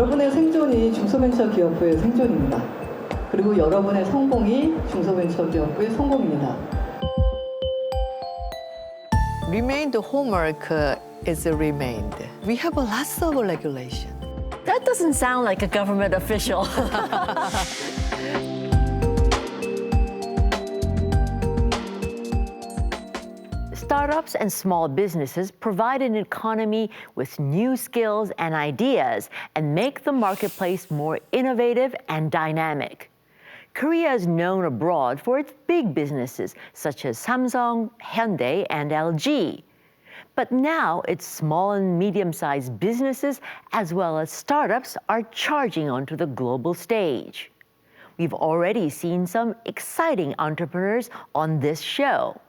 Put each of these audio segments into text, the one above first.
여러분의 생존이 중소벤처기업부의 생존입니다. 그리고 여러분의 성공이 중소벤처기업부의 성공입니다. Remained homework is remained. We have lots of regulation. That doesn't sound like a government official. Startups and small businesses provide an economy with new skills and ideas and make the marketplace more innovative and dynamic. Korea is known abroad for its big businesses such as Samsung, Hyundai, and LG. But now its small and medium-sized businesses as well as startups are charging onto the global stage. We've already seen some exciting entrepreneurs on this show.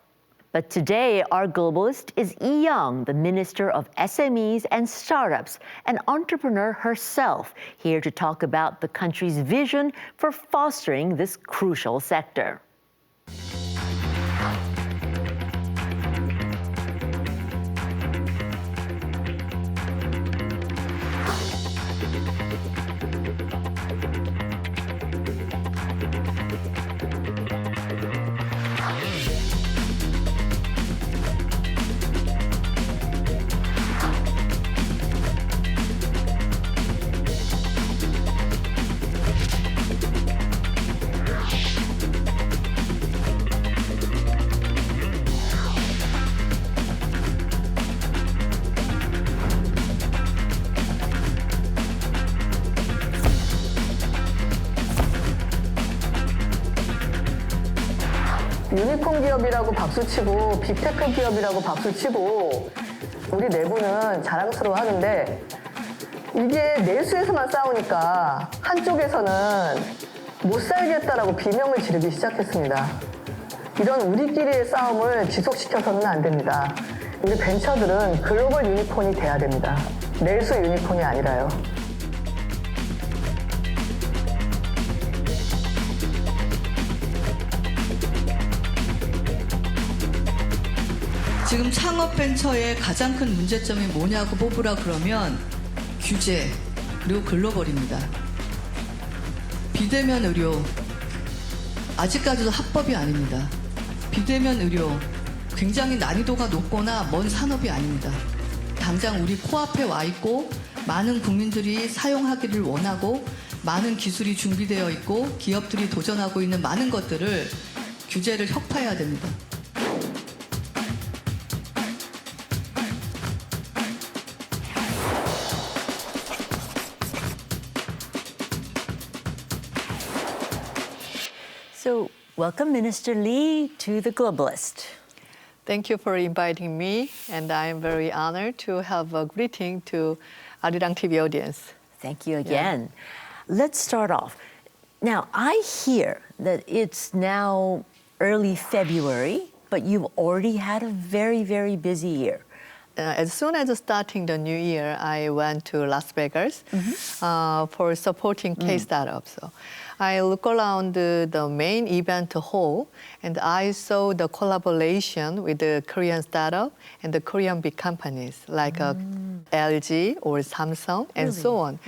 But today, our globalist is Lee Young, the Minister of SMEs and Startups, an entrepreneur herself, here to talk about the country's vision for fostering this crucial sector. 유니콘 기업이라고 박수치고 빅테크 기업이라고 박수치고 우리 내부는 자랑스러워 하는데 이게 내수에서만 싸우니까 한쪽에서는 못 살겠다라고 비명을 지르기 시작했습니다. 이런 우리끼리의 싸움을 지속시켜서는 안 됩니다. 우리 벤처들은 글로벌 유니콘이 돼야 됩니다. 내수 유니콘이 아니라요. 지금 창업벤처의 가장 큰 문제점이 뭐냐고 뽑으라 그러면 규제, 그리고 글로벌입니다. 비대면 의료, 아직까지도 합법이 아닙니다. 비대면 의료, 굉장히 난이도가 높거나 먼 산업이 아닙니다. 당장 우리 코앞에 와 있고 많은 국민들이 사용하기를 원하고 많은 기술이 준비되어 있고 기업들이 도전하고 있는 많은 것들을 규제를 혁파해야 됩니다. So, welcome Minister Lee to the Globalist. Thank you for inviting me, and I am very honored to have a greeting to 아리랑TV audience. Thank you again. Let's start off. Now, I hear that it's now early February, but you've already had a very, very busy year. As soon as starting the new year, I went to Las Vegas for supporting K-Startups. So I look around the main event hall, and I saw the collaboration with the Korean startup and the Korean big companies like LG or Samsung and so on.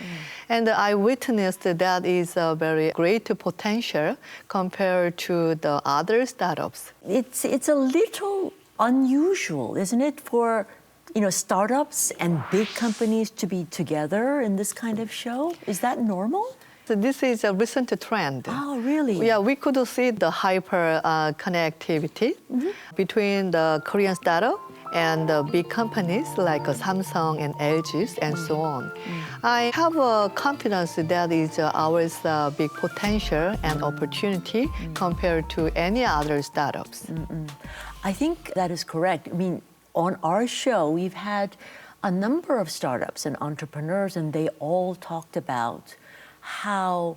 And I witnessed that is a very great potential compared to the other startups. It's a little unusual, isn't it, for startups and big companies to be together in this kind of show? Is that normal? So this is a recent trend. Oh, really? Yeah, we could see the hyper connectivity between the Korean startup and the big companies like Samsung and LGs and so on. I have confidence that is ours big potential and opportunity compared to any other startups. I think that is correct. I mean, on our show, we've had a number of startups and entrepreneurs, and they all talked about how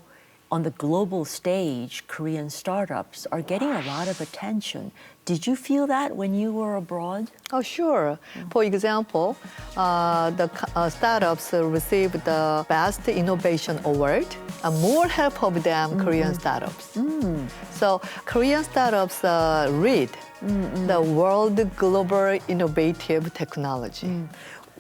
on the global stage, Korean startups are getting a lot of attention. Did you feel that when you were abroad? Oh, sure. For example, the startups received the Best Innovation Award. More help of them Korean startups. So Korean startups read the World Global Innovative Technology.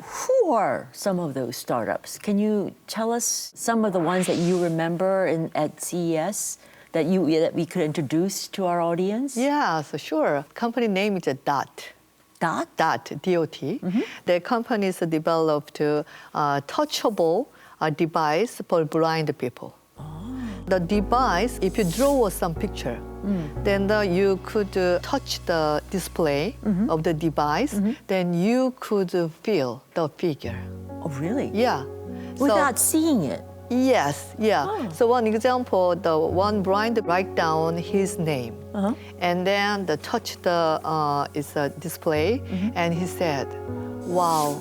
Who who are some of those startups? Can you tell us some of the ones that you remember at CES that we could introduce to our audience? Yeah, so sure. Company name is DOT. Dot? DOT, D-O-T. The companies developed a touchable device for blind people. The device, if you draw some picture, then you could touch the display of the device, then you could feel the figure. Oh, really? Yeah. Without seeing it? Yes, yeah. So one example, the one blind write down his name, and then the touch the is a display, and he said, "Wow,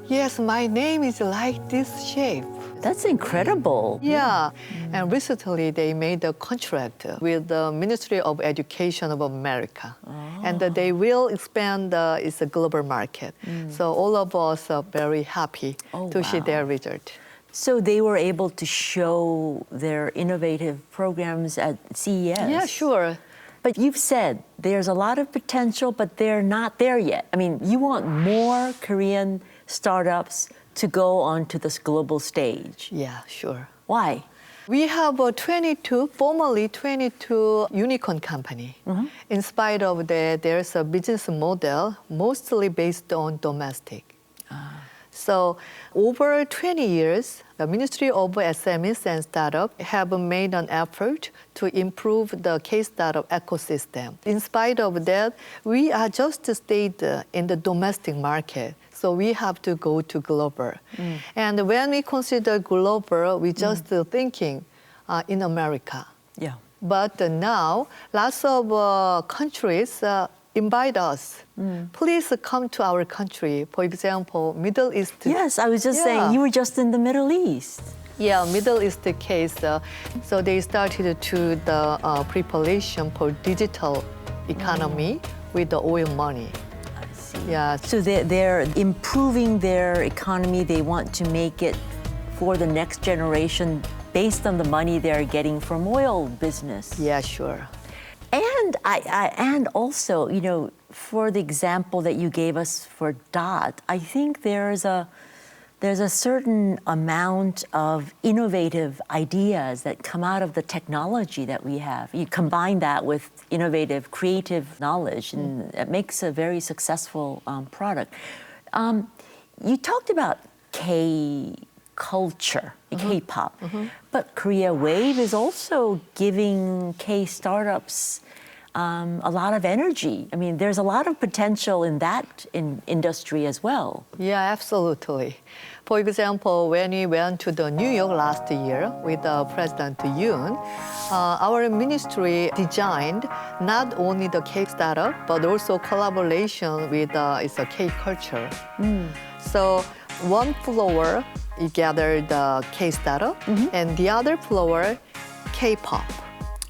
yes, my name is like this shape." That's incredible. Yeah, and recently they made a contract with the Ministry of Education of America, and they will expand it's a global market. So all of us are very happy to see wow. their result. So they were able to show their innovative programs at CES. Yeah, sure. But you've said there's a lot of potential, but they're not there yet. I mean, you want more Korean startups to go onto this global stage. Yeah, sure. Why? We have formerly 22 unicorn company. In spite of that, there's a business model mostly based on domestic. So over 20 years, the Ministry of SMEs and Startup have made an effort to improve the K-Startup ecosystem. In spite of that, we are just stayed in the domestic market. So we have to go to global. And when we consider global, we just thinking in America. Yeah. But now, lots of countries invite us. Please come to our country. For example, Middle East. Yes, I was just saying, you were just in the Middle East. Yeah, Middle East case. So they started to the preparation for digital economy with the oil money. I see. Yeah. So they're improving their economy. They want to make it for the next generation based on the money they're getting from oil business. Yeah, sure. And and also, you know, for the example that you gave us for DOT, I think there's a certain amount of innovative ideas that come out of the technology that we have. You combine that with innovative, creative knowledge, and it makes a very successful product. You talked about K-culture, K-pop, but Korea Wave is also giving K-startups a lot of energy. I mean, there's a lot of potential in that industry as well. Yeah, absolutely. For example, when we went to the New York last year with President Yoon, our ministry designed not only the K startup, but also collaboration with it's a K culture. So one floor, you gather the K startup, and the other floor, K-pop.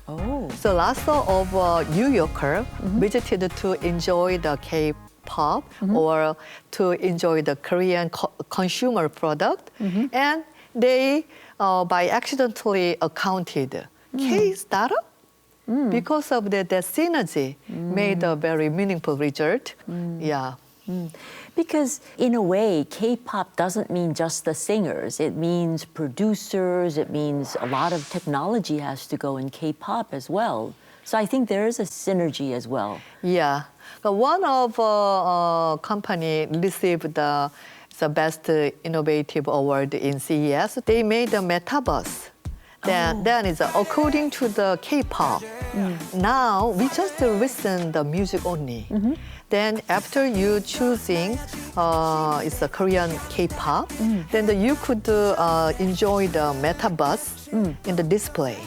Oh. So lots of New Yorkers visited to enjoy the K-pop or to enjoy the Korean consumer product, and they by accidentally accounted K-startup because of that synergy made a very meaningful result. Yeah. Because in a way, K-pop doesn't mean just the singers. It means producers. It means a lot of technology has to go in K-pop as well. So I think there is a synergy as well. Yeah. One of company received the best innovative award in CES. They made a metabus. Then it's according to the K-pop. Now we just listen the music only. Then after you choosing it's a Korean K-pop, then you could enjoy the metabus in the display.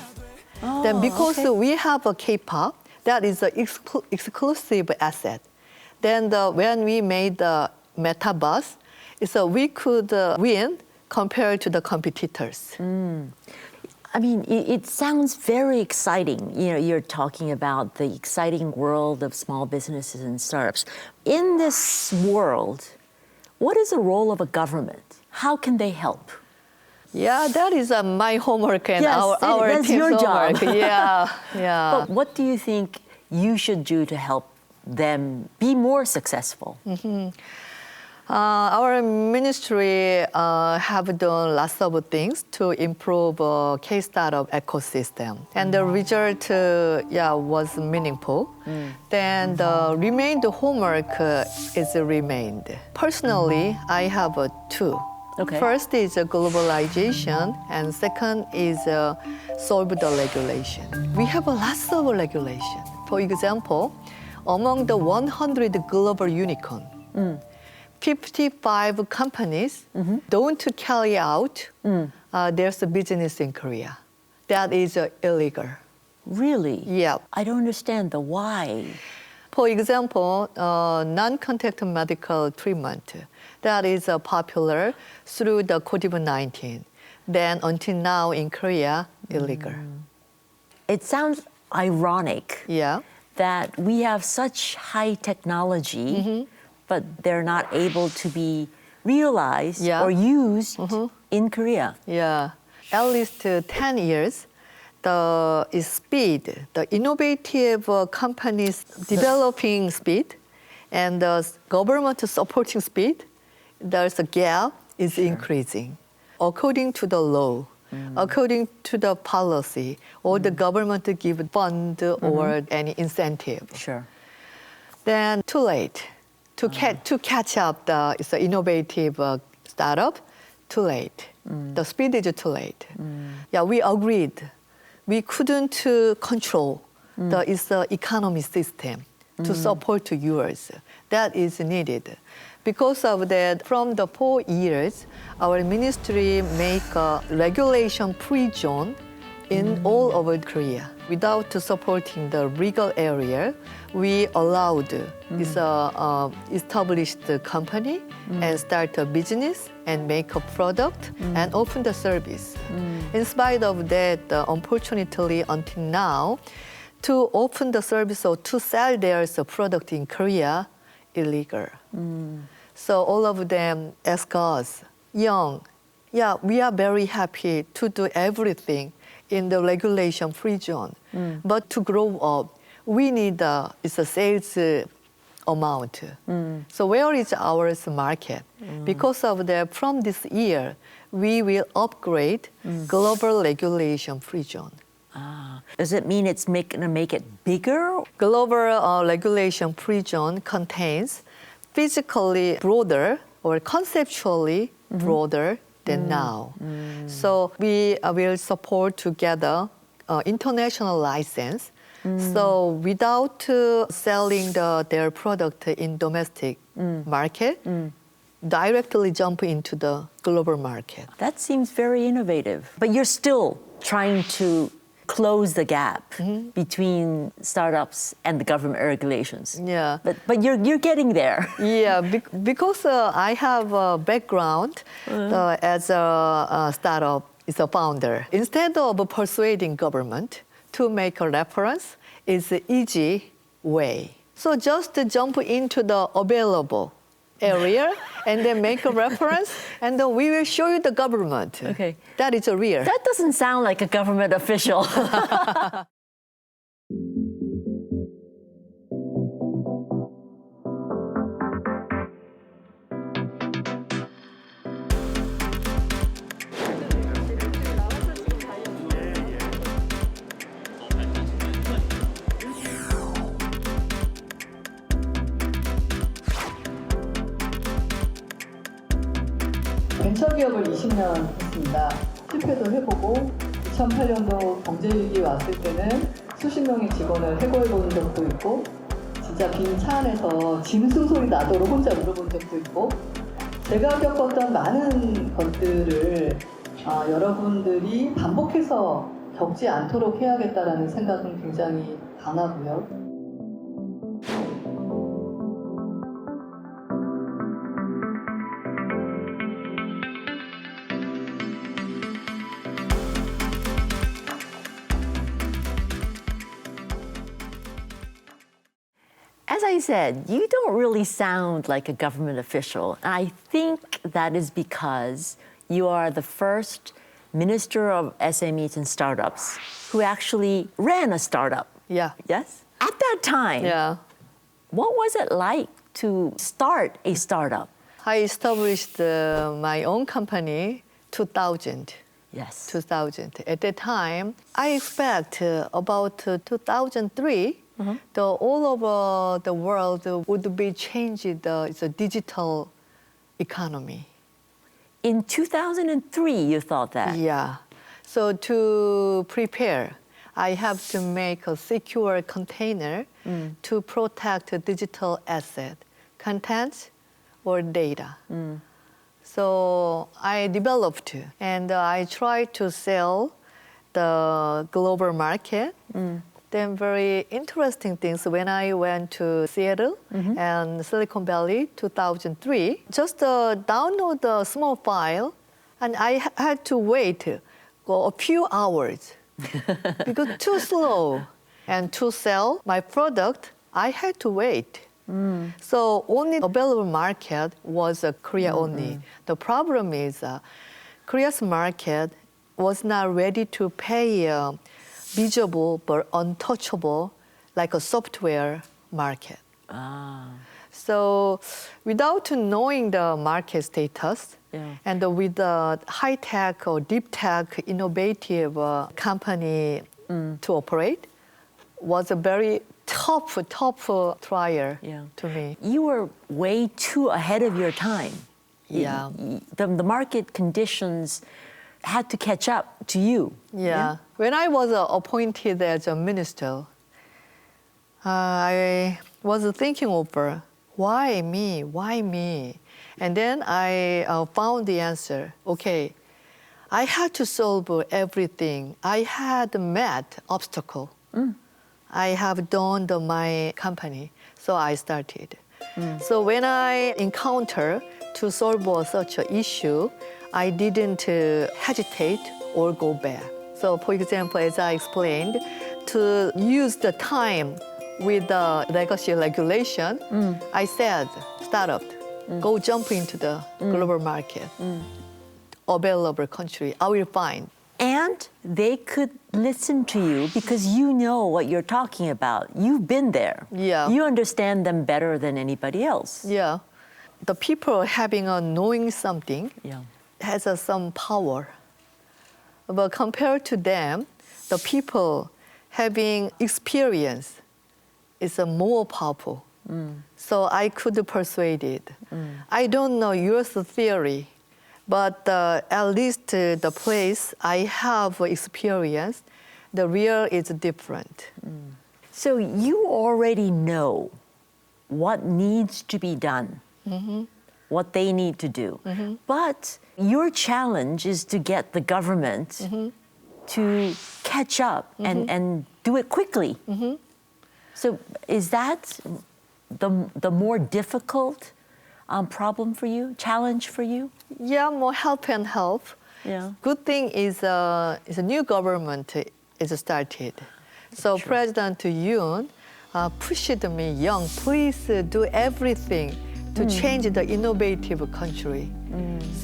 Then because we have a K-pop, that is an exclusive asset. Then when we made the metabus, we could win compared to the competitors. I mean, it sounds very exciting. You know, you're talking about the exciting world of small businesses and startups. In this world, what is the role of a government? How can they help? Yeah, that is my homework and Yes, our that's team's your job. homework. Yeah, yeah. But what do you think you should do to help them be more successful? Our ministry have done lots of things to improve K-startup ecosystem, and the result, was meaningful. Then the remained homework is remained. Personally, I have two. Okay. First is globalization, and second is solve the regulation. We have lots of regulation. For example, among the 100 global unicorn, 55 companies don't carry out their business in Korea. That is illegal. Really? Yeah. I don't understand the why. For example, non-contact medical treatment that is popular through the COVID-19. Then until now in Korea, illegal. It sounds ironic Yeah. that we have such high technology, but they're not able to be realized Yeah. or used in Korea. Yeah. At least 10 years, the speed, the innovative companies developing speed and the government supporting speed, there's a gap is increasing. According to the law, according to the policy, or the government give fund or any incentive. Sure. Then too late to catch up the innovative startup. Too late. The speed is too late. Yeah, we agreed. We couldn't control the economy system to support to yours. That is needed. Because of that, from the 4 years, our ministry make a regulation-free zone in all over Korea. Without supporting the legal area, we allowed this established company and start a business and make a product and open the service. In spite of that, unfortunately, until now, to open the service or to sell their product in Korea, illegal. So all of them ask us, Young, yeah, we are very happy to do everything in the regulation-free zone. But to grow up, we need it's a sales amount. So where is our market? Because of that, from this year, we will upgrade global regulation-free zone. Does it mean it's going to make it bigger? Global regulation-free zone contains physically broader or conceptually broader than now. So we will support together international license. So without selling their product in domestic market, directly jump into the global market. That seems very innovative. But you're still trying to close the gap between startups and the government regulations. Yeah. But you're getting there. Yeah, because I have a background as a startup, is a founder. Instead of persuading government to make a reference, is the easy way. So just jump into the available area and then make a reference, and then we will show you the government. Okay. That is a real. That doesn't sound like a government official. 벤처기업을 20년 했습니다. 실패도 해보고 2008년도 경제위기 왔을 때는 수십 명의 직원을 해고해본 적도 있고 진짜 빈 차 안에서 짐승 소리 나도록 혼자 물어본 적도 있고 제가 겪었던 많은 것들을 여러분들이 반복해서 겪지 않도록 해야겠다라는 생각은 굉장히 강하고요. As I said, you don't really sound like a government official. I think that is because you are the first Minister of SMEs and Startups who actually ran a startup. Yeah. Yes? At that time, Yeah. what was it like to start a startup? I established my own company 2000. Yes. 2000. At that time, I expect about 2003, all over the world would be changed. It's a digital economy. In 2003, you thought that? Yeah. So to prepare, I have to make a secure container to protect a digital asset, content or data. So I developed and I tried to sell the global market. Then very interesting things when I went to Seattle and Silicon Valley 2003, just download the small file and I had to wait for a few hours because too slow. And to sell my product, I had to wait. So only available market was Korea only. The problem is Korea's market was not ready to pay visible but untouchable like a software market. So without knowing the market status and with the high-tech or deep-tech innovative company to operate was a very tough trial to me. You were way too ahead of your time. Yeah. The market conditions had to catch up to you. Yeah. When I was appointed as a minister, I was thinking over, why me? Why me? And then I found the answer. Okay, I had to solve everything. I had met obstacle. I have done my company, so I started. So when I encounter to solve such an issue, I didn't hesitate or go back. So for example, as I explained, to use the time with the legacy regulation, I said, startup, go jump into the global market. Available country, I will find. And they could listen to you because you know what you're talking about. You've been there. Yeah. You understand them better than anybody else. Yeah. The people having a knowing something Yeah. has some power. But compared to them, the people having experience is more powerful. So I could persuade it. I don't know your theory, but at least the place I have experience, the real is different. So you already know what needs to be done, what they need to do. But your challenge is to get the government to catch up and do it quickly. So is that the more difficult problem for you, challenge for you? Yeah, more help and help. Yeah. Good thing is a new government is started. So President Yoon pushed me, Young, please do everything to change the innovative country.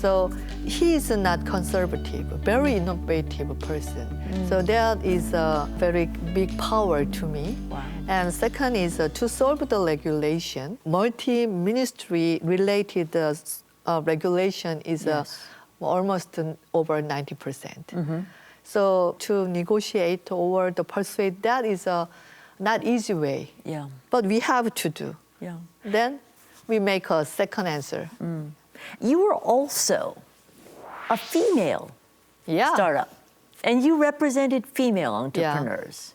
So he is not conservative, very innovative person. So that is a very big power to me. Wow. And second is to solve the regulation. Multi-ministry related regulation is Yes. almost over 90%. So to negotiate or to persuade, that is a not easy way. Yeah. But we have to do. Yeah. Then we make a second answer. You were also a female Yeah. startup, and you represented female entrepreneurs.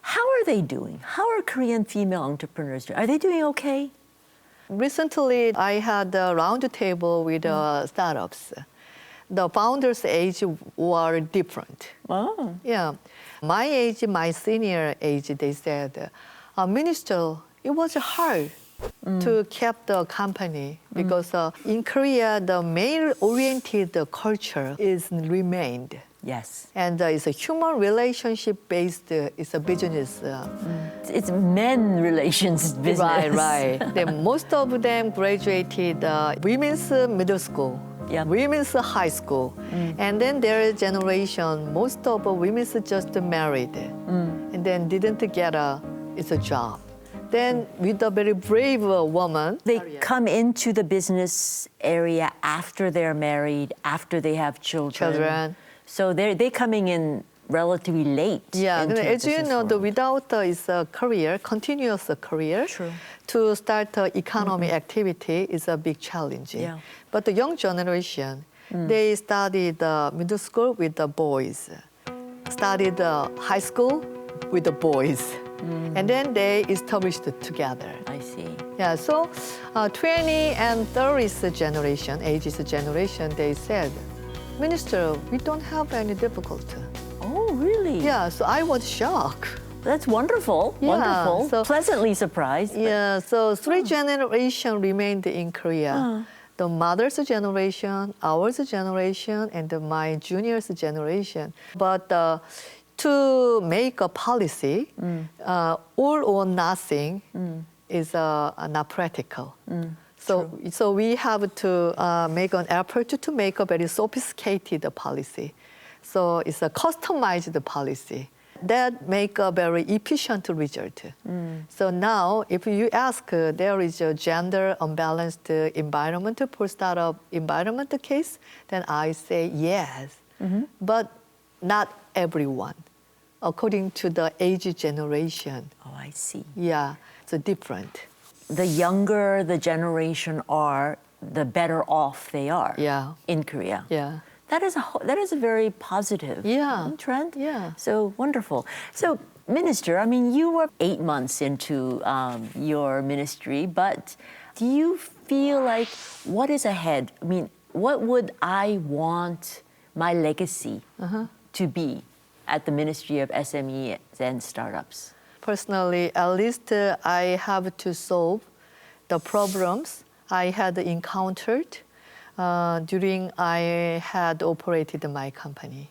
How are they doing? How are Korean female entrepreneurs doing? Are they doing okay? Recently, I had a round table with startups. The founders' age were different. Oh. Yeah. My age, my senior age, they said, Minister, it was hard to keep the company because in Korea, the male-oriented culture is remained. Yes. And it's a human relationship-based, it's a business. It's men relations business. Right. Then most of them graduated women's middle school, Yeah. women's high school. And then their generation, most of women's just married and then didn't get a job. Then with a very brave woman, They come into the business area after they're married, after they have children. So they're coming in relatively late. Yeah, into as you business know, world. without is a career, continuous career, True. to start economic activity is a big challenge. Yeah. But the young generation, they studied middle school with the boys, studied high school with the boys, and then they established it together. I see. Yeah, so 20 and 30th generation, ages generation, they said, Minister, we don't have any difficulty. Oh, really? Yeah, so I was shocked. That's wonderful. Yeah, Wonderful. so- Pleasantly surprised. Yeah, so three generations remained in Korea. The mother's generation, ours generation, and my junior's generation. But to make a policy, all or nothing is not practical. So we have to make an effort to make a very sophisticated policy. So it's a customized policy that make a very efficient result. So now, if you ask, there is a gender unbalanced environment for startup environment case, then I say yes, but not everyone, according to the age generation. Oh, I see. Yeah, it's different. The younger the generation are, the better off they are. Yeah. In Korea. Yeah. That is a very positive trend. Yeah. So wonderful. So, Minister, I mean, you were 8 months into your ministry, but do you feel like what is ahead? I mean, what would I want my legacy to be at the Ministry of SMEs and Startups? Personally, at least I have to solve the problems I had encountered during I had operated my company.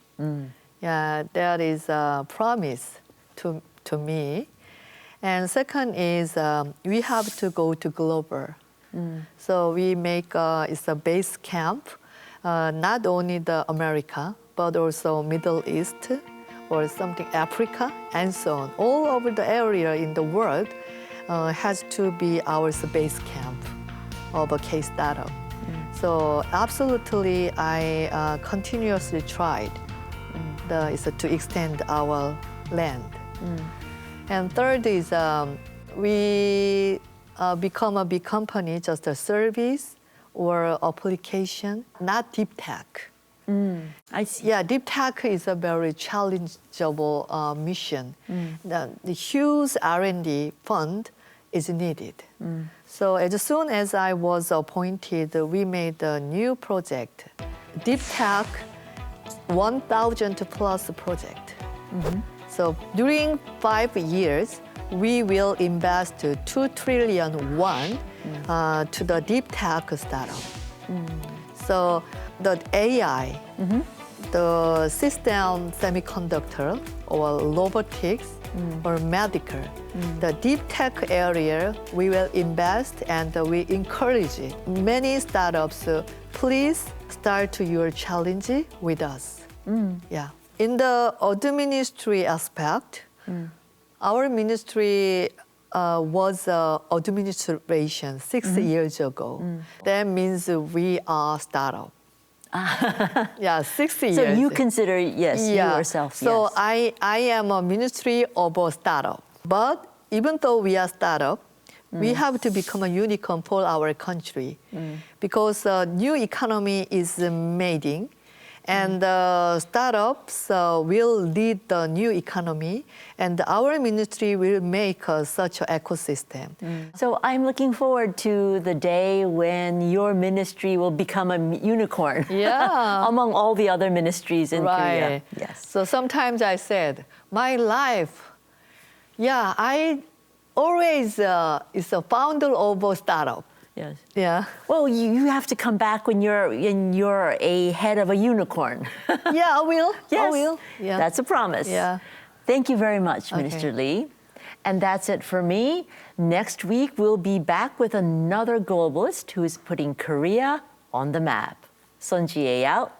Yeah, that is a promise to me. And second is we have to go to global. So we make it's a base camp, not only the America, but also Middle East or something Africa and so on. All over the area in the world has to be our base camp of a K-startup. So absolutely, I continuously tried to extend our land. And third is we become a big company, just a service or application, not deep tech. I see. Yeah, deep tech is a very challengeable mission. The huge R&D fund is needed. So as soon as I was appointed, we made a new project, deep tech 1,000 plus project. So during 5 years, we will invest 2 trillion won to the deep tech startup. So the AI, the system semiconductor or robotics or medical, the deep tech area, we will invest and we encourage many startups, please start your challenge with us. Yeah. In the administrative aspect, our ministry was administration 6 years ago. That means we are startup. Yeah, 6 years. So you consider, yes, you yourself, So yes. I am a ministry of a startup. But even though we are startup, we have to become a unicorn for our country because new economy is making. And startups will lead the new economy, and our ministry will make such an ecosystem. So I'm looking forward to the day when your ministry will become a unicorn Yeah. among all the other ministries in Korea. Yes. So sometimes I said, my life, yeah, I always is a founder of a startup. Yes. Yeah. Well, you have to come back when you're a head of a unicorn. Yeah, I will. Yes. I will. Yeah. That's a promise. Yeah. Thank you very much, Minister Lee. And that's it for me. Next week, we'll be back with another globalist who is putting Korea on the map. Sun Jie out.